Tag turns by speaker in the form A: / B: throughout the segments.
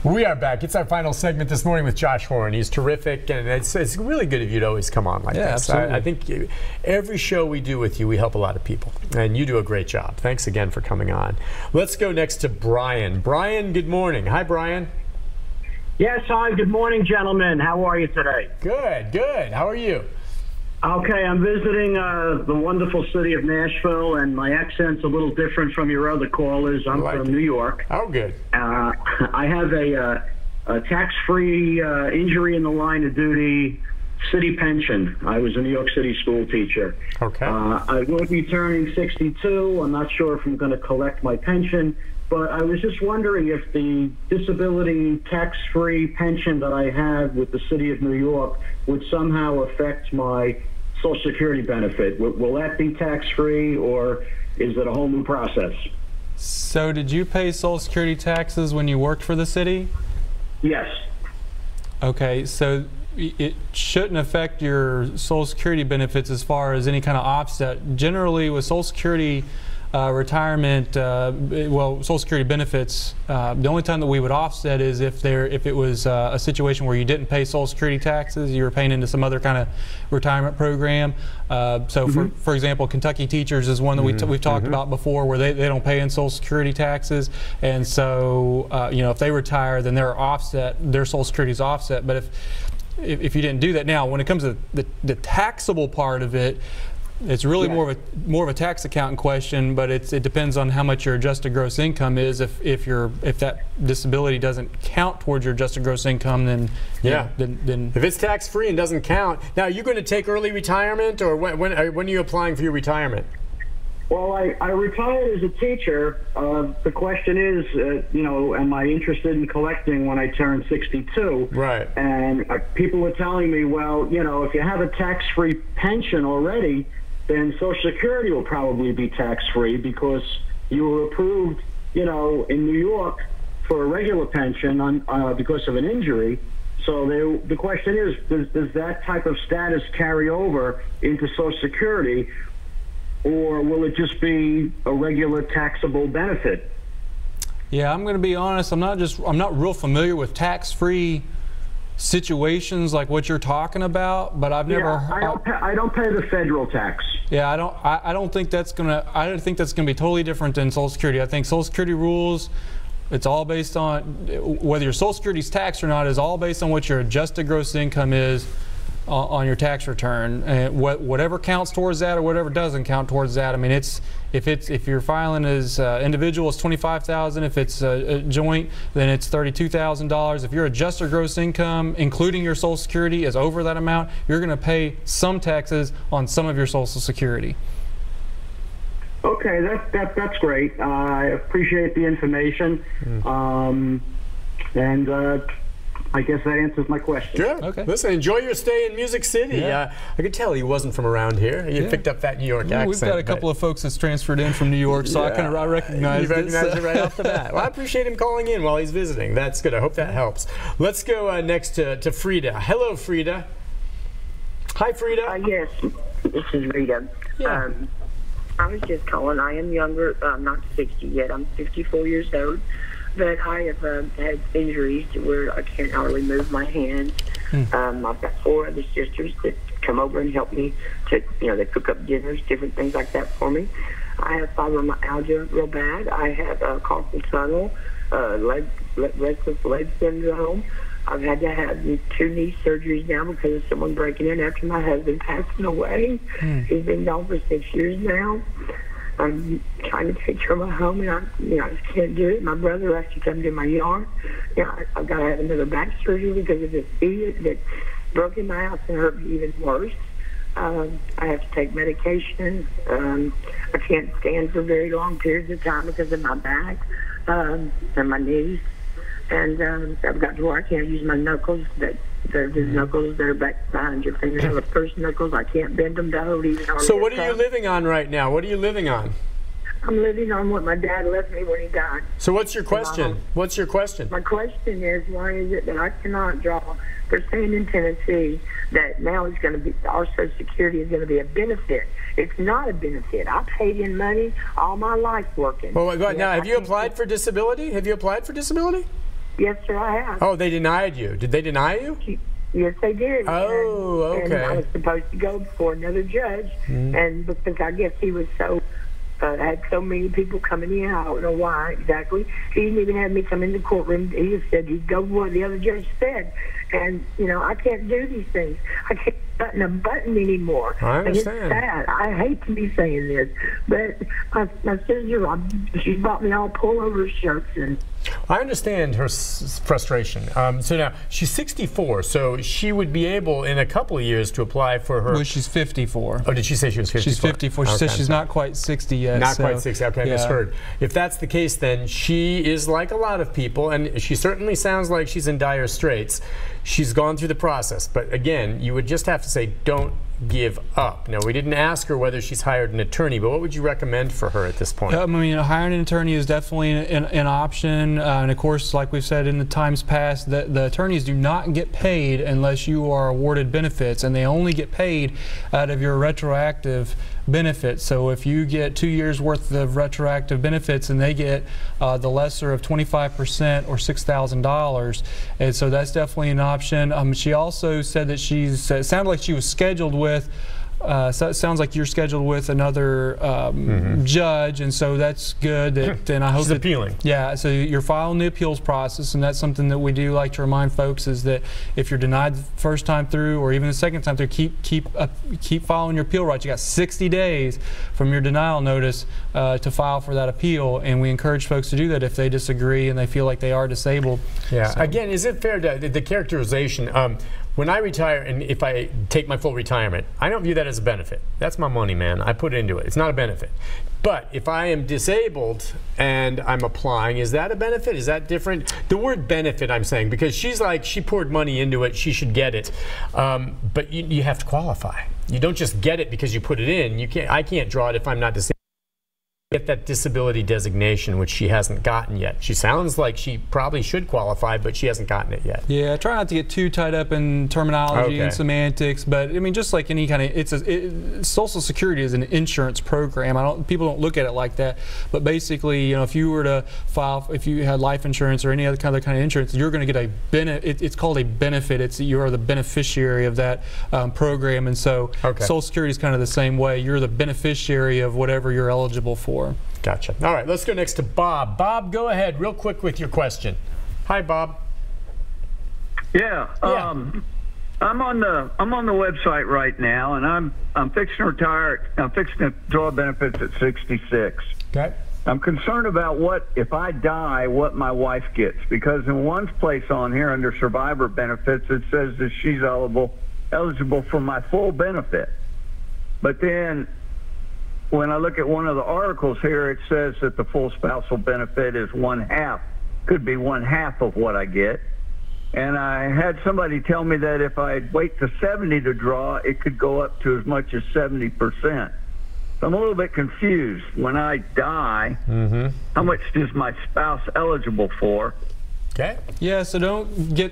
A: We are back. It's our final segment this morning with Josh Warren. He's terrific, and it's really good of you to always come on like this.
B: Absolutely.
A: I think every show we do with you, we help a lot of people, and you do a great job. Thanks again for coming on. Let's go next to Brian. Brian, good morning. Hi, Brian.
C: Yes, hi. Good morning, gentlemen. How are you today?
A: Good, good. How are you?
C: Okay, I'm visiting the wonderful city of Nashville, and my accent's a little different from your other callers. I'm from New York.
A: Oh, good.
C: I have a tax-free injury in the line of duty city pension. I was a New York City school teacher.
A: Okay.
C: I will be turning 62. I'm not sure if I'm going to collect my pension, but I was just wondering if the disability tax-free pension that I have with the city of New York would somehow affect my Social Security benefit. Will that be tax-free, or is it a whole new process?
B: So did you pay Social Security taxes when you worked for the city?
C: Yes.
B: Okay, so it shouldn't affect your Social Security benefits as far as any kind of offset. Generally, with Social Security retirement, well, Social Security benefits, the only time that we would offset is if it was a situation where you didn't pay Social Security taxes, you were paying into some other kind of retirement program. So, for example, Kentucky Teachers is one that we've talked about before, where they don't pay in Social Security taxes, and so you know, if they retire, then their Social Security is offset. But if you didn't do that, now when it comes to the taxable part of it, it's really more of a tax accounting question, but it depends on how much your adjusted gross income is. If that disability doesn't count towards your adjusted gross income, then then
A: if it's tax free and doesn't count. Now, are you going to take early retirement, or when are you applying for your retirement?
C: Well, I retired as a teacher. The question is, you know, am I interested in collecting when I turn 62?
A: Right.
C: And people were telling me, well, you know, if you have a tax-free pension already, then Social Security will probably be tax-free because you were approved, you know, in New York for a regular pension because of an injury. So the question is, does that type of status carry over into Social Security, or will it just be a regular taxable benefit?
B: Yeah, I'm going to be honest. I'm not real familiar with tax-free situations like what you're talking about, but I've never.
C: I don't pay the federal tax.
B: Yeah, I don't think that's gonna. I don't think that's gonna be totally different than Social Security. I think Social Security rules, it's all based on whether your Social Security's taxed or not, is all based on what your adjusted gross income is on your tax return, and whatever counts towards that or whatever doesn't count towards that. I mean, if you're filing as individual, it's $25,000. If it's a joint, then it's $32,000. If your adjusted gross income, including your Social Security, is over that amount, you're going to pay some taxes on some of your Social Security.
C: Okay, that's great. I appreciate the information, and I guess that answers my question.
A: Good. Okay. Listen, enjoy your stay in Music City.
B: Yeah.
A: I could tell he wasn't from around here. He picked up that New York accent.
B: We've got a couple of folks that's transferred in from New York, so I recognize it.
A: You recognize it right off the bat. Well, I appreciate him calling in while he's visiting. That's good. I hope that helps. Let's go next to Frida. Hello, Frida. Hi, Frida.
D: Yes, this is Rita.
A: Yeah.
D: I was just calling. I am younger. I'm not 60 yet. I'm 54 years old. But I have had injuries to where I can't hardly move my hands. I've got 4 other sisters that come over and help me to, you know, they cook up dinners, different things like that for me. I have fibromyalgia real bad. I have carpal tunnel, restless leg syndrome. I've had to have 2 knee surgeries now because of someone breaking in after my husband passing away. He's been gone for 6 years now. I'm trying to take care of my home, and I just can't do it. My brother has to come to my yard. I've got to have another back surgery because of this idiot that broke in my house and hurt me even worse. I have to take medication. I can't stand for very long periods of time because of my back and my knees. And I've got to where I can't use my knuckles. They're just knuckles that are back behind your fingers. The first knuckles, I can't bend them to hold even.
A: So what are you living on right now? What are you living on?
D: I'm living on what my dad left me when he died.
A: So what's your question? What's your question?
D: My question is, why is it that I cannot draw? They're saying in Tennessee that now it's going to be, our Social Security is going to be a benefit. It's not a benefit. I paid in money all my life working.
A: Well, now, have you applied for disability? Have you applied for disability?
D: Yes, sir, I have.
A: Oh, they denied you. Did they deny you?
D: Yes, they did.
A: Oh,
D: And I
A: okay.
D: was supposed to go before another judge, and because I guess he was so had so many people coming in, I don't know why exactly. He didn't even have me come in the courtroom. He just said he'd go with what the other judge said, and you know I can't do these things. I can't button a button anymore.
A: I
D: And it's
A: understand.
D: sad. I hate to be saying this, but my sister, she bought me all pullover shirts and.
A: I understand her frustration. So now she's 64, so she would be able in a couple of years to apply for her.
B: Well, she's 54.
A: Oh, did she say she was 54?
B: She's 54. She says she's not quite 60 yet.
A: Not
B: so,
A: quite 60. Okay, I
B: yeah.
A: misheard. If that's the case, then she is like a lot of people, and she certainly sounds like she's in dire straits. She's gone through the process, but again, you would just have to say, don't give up. Now, we didn't ask her whether she's hired an attorney, but what would you recommend for her at this point?
B: I mean, hiring an attorney is definitely an option, and of course, like we've said in the times past, the attorneys do not get paid unless you are awarded benefits, and they only get paid out of your retroactive benefits. So if you get 2 years worth of retroactive benefits and they get the lesser of 25% or $6,000, and so that's definitely an option. She also said that it sounded like she was scheduled with so it sounds like you're scheduled with another judge, and so that's good. And I hope
A: She's appealing.
B: Yeah, so you're following the appeals process, and that's something that we do like to remind folks is that if you're denied the first time through, or even the second time through, keep following your appeal rights. You got 60 days from your denial notice to file for that appeal, and we encourage folks to do that if they disagree and they feel like they are disabled.
A: Yeah.
B: So.
A: Again, is it fair to the characterization? When I retire, and if I take my full retirement, I don't view that as a benefit. That's my money, man. I put it into it. It's not a benefit. But if I am disabled and I'm applying, is that a benefit? Is that different? The word benefit, I'm saying, because she's like, she poured money into it, she should get it. But you have to qualify. You don't just get it because you put it in. I can't draw it if I'm not disabled. Get that disability designation, which she hasn't gotten yet. She sounds like she probably should qualify, but she hasn't gotten it yet.
B: Yeah, try not to get too tied up in terminology and semantics, but I mean, just like any kind of, Social Security is an insurance program. People don't look at it like that, but basically, you know, if you were to file, if you had life insurance or any other kind of insurance, you're going to get a benefit. It's called a benefit. You are the beneficiary of that program, and so Social Security is kind of the same way. You're the beneficiary of whatever you're eligible for.
A: Gotcha. All right, let's go next to Bob. Bob, go ahead real quick with your question. Hi, Bob.
E: Yeah. I'm on the website right now, and I'm fixing to retire. I'm fixing to draw benefits at 66.
A: Okay.
E: I'm concerned about what if I die, what my wife gets, because in one place on here under survivor benefits it says that she's eligible for my full benefit, but then when I look at one of the articles here, it says that the full spousal benefit is could be one half of what I get. And I had somebody tell me that if I wait to 70 to draw, it could go up to as much as 70%. So I'm a little bit confused. When I die, how much is my spouse eligible for?
A: Okay.
B: Yeah, so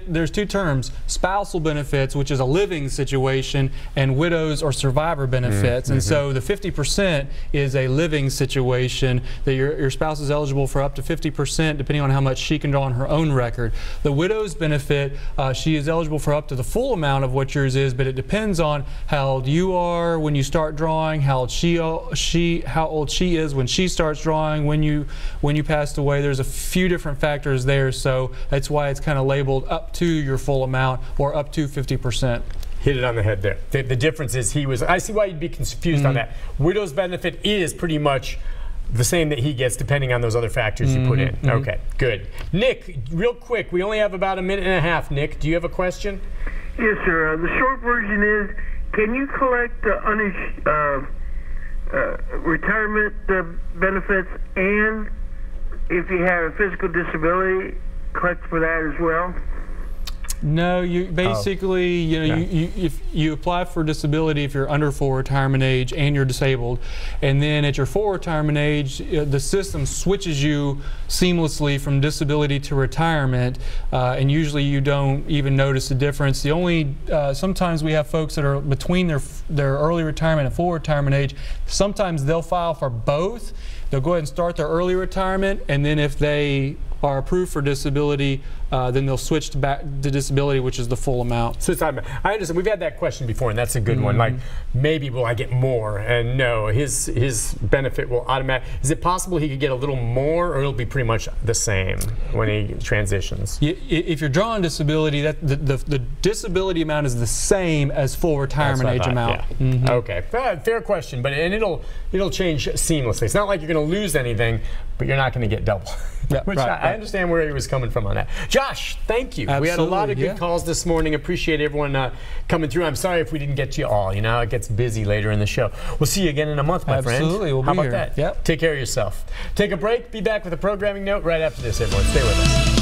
B: there's two terms, spousal benefits, which is a living situation, and widows or survivor benefits. And so the 50% is a living situation that your spouse is eligible for up to 50% depending on how much she can draw on her own record. The widow's benefit, she is eligible for up to the full amount of what yours is, but it depends on how old you are when you start drawing, how old she is when she starts drawing, when you passed away. There's a few different factors there, so that's why it's kind of labeled up to your full amount or up to 50%.
A: Hit it on the head there. The difference is I see why you'd be confused on that. Widow's benefit is pretty much the same that he gets depending on those other factors you put in. Okay, good. Nick, real quick, we only have about a minute and a half. Nick, do you have a question?
F: Yes, sir. The short version is, can you collect retirement benefits, and if you have a physical disability, collect for that as well?
B: No, you basically, if you apply for disability if you're under full retirement age and you're disabled, and then at your full retirement age, the system switches you seamlessly from disability to retirement, and usually you don't even notice the difference. The only sometimes we have folks that are between their early retirement and full retirement age. Sometimes they'll file for both. They'll go ahead and start their early retirement, and then if they are approved for disability, then they'll switch back to disability, which is the full amount.
A: So I understand. We've had that question before, and that's a good one. Like, maybe will I get more? And no, his benefit will automatic. Is it possible he could get a little more, or it'll be pretty much the same when he transitions?
B: If you're drawing disability, the disability amount is the same as full retirement age amount.
A: Yeah. Okay, fair question, but it'll change seamlessly. It's not like you're going to lose anything, but you're not going to get double.
B: Yeah,
A: Which I understand where he was coming from on that. Josh, thank you.
B: Absolutely,
A: we had a lot of good calls this morning. Appreciate everyone coming through. I'm sorry if we didn't get to you all. You know, it gets busy later in the show. We'll see you again in a month, my friend.
B: Absolutely, we'll be
A: How about
B: here.
A: that?
B: Yep.
A: Take care of yourself. Take a break. Be back with a programming note right after this, everyone. Stay with us.